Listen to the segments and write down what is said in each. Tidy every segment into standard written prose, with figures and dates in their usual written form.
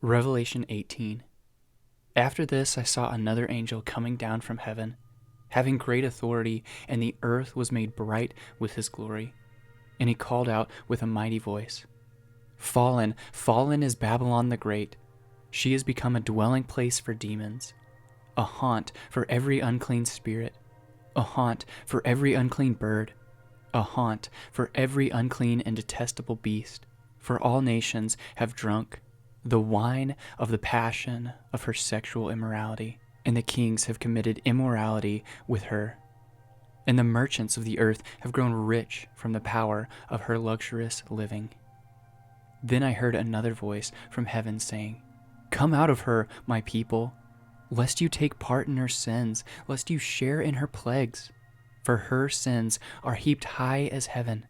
Revelation 18. After this I saw another angel coming down from heaven, having great authority, and the earth was made bright with his glory. And he called out with a mighty voice, "Fallen, fallen is Babylon the Great. She has become a dwelling place for demons, a haunt for every unclean spirit, a haunt for every unclean bird, a haunt for every unclean and detestable beast. For all nations have drunk the wine of the passion of her sexual immorality, and the kings have committed immorality with her. And the merchants of the earth have grown rich from the power of her luxurious living." Then I heard another voice from heaven saying, "Come out of her, my people, lest you take part in her sins, lest you share in her plagues. For her sins are heaped high as heaven,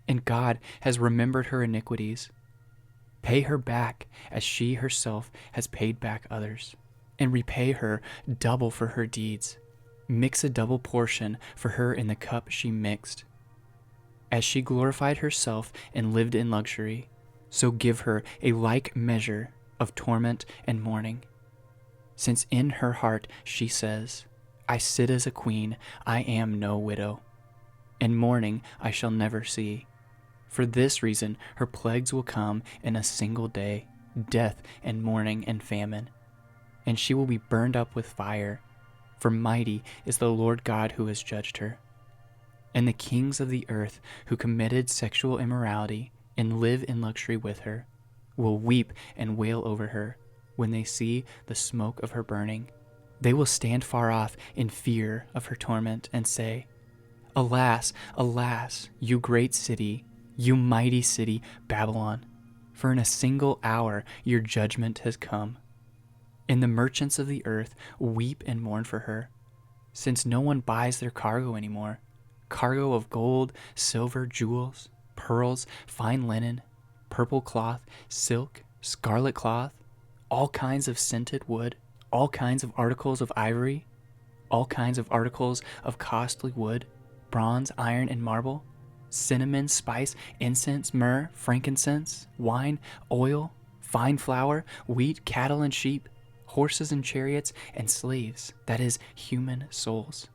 and God has remembered her iniquities. Pay her back as she herself has paid back others, and repay her double for her deeds. Mix a double portion for her in the cup she mixed. As she glorified herself and lived in luxury, so give her a like measure of torment and mourning. Since in her heart she says, 'I sit as a queen, I am no widow, and mourning I shall never see.' For this reason her plagues will come in a single day, death and mourning and famine. And she will be burned up with fire, for mighty is the Lord God who has judged her. And the kings of the earth who committed sexual immorality and live in luxury with her will weep and wail over her when they see the smoke of her burning. They will stand far off in fear of her torment and say, 'Alas, alas, you great city, you mighty city, Babylon, for in a single hour your judgment has come.' And the merchants of the earth weep and mourn for her, since no one buys their cargo anymore, cargo of gold, silver, jewels, pearls, fine linen, purple cloth, silk, scarlet cloth, all kinds of scented wood, all kinds of articles of ivory, all kinds of articles of costly wood, bronze, iron, and marble, cinnamon, spice, incense, myrrh, frankincense, wine, oil, fine flour, wheat, cattle and sheep, horses and chariots, and slaves, that is, human souls.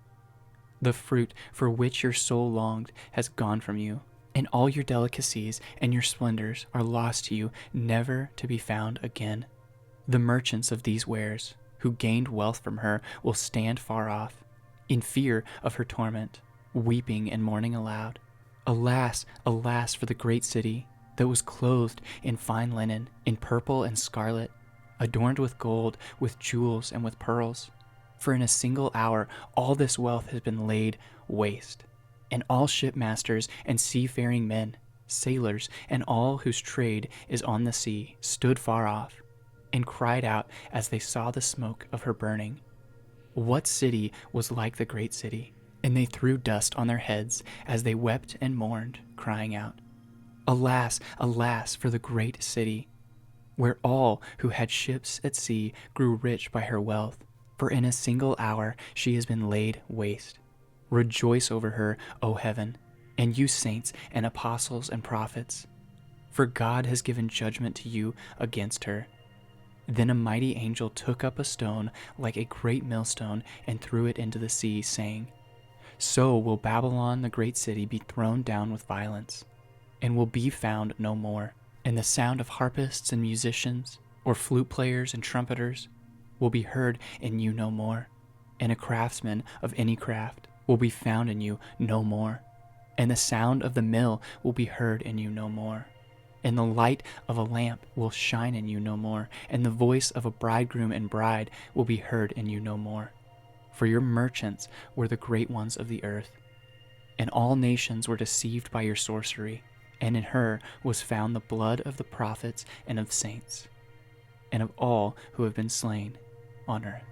The fruit for which your soul longed has gone from you, and all your delicacies and your splendors are lost to you, never to be found again. The merchants of these wares, who gained wealth from her, will stand far off, in fear of her torment, weeping and mourning aloud. Alas, alas for the great city that was clothed in fine linen, in purple and scarlet, adorned with gold, with jewels, and with pearls. For in a single hour all this wealth has been laid waste, and all shipmasters and seafaring men, sailors, and all whose trade is on the sea stood far off, and cried out as they saw the smoke of her burning, 'What city was like the great city?' And they threw dust on their heads as they wept and mourned, crying out, 'Alas, alas for the great city, where all who had ships at sea grew rich by her wealth. For in a single hour she has been laid waste. Rejoice over her, O heaven, and you saints and apostles and prophets, for God has given judgment to you against her.' Then a mighty angel took up a stone like a great millstone and threw it into the sea, saying, 'So will Babylon the great city be thrown down with violence, and will be found no more. And the sound of harpists and musicians, or flute players and trumpeters, will be heard in you no more. And a craftsman of any craft will be found in you no more. And the sound of the mill will be heard in you no more. And the light of a lamp will shine in you no more. And the voice of a bridegroom and bride will be heard in you no more. For your merchants were the great ones of the earth, and all nations were deceived by your sorcery. And in her was found the blood of the prophets and of saints, and of all who have been slain on earth.'"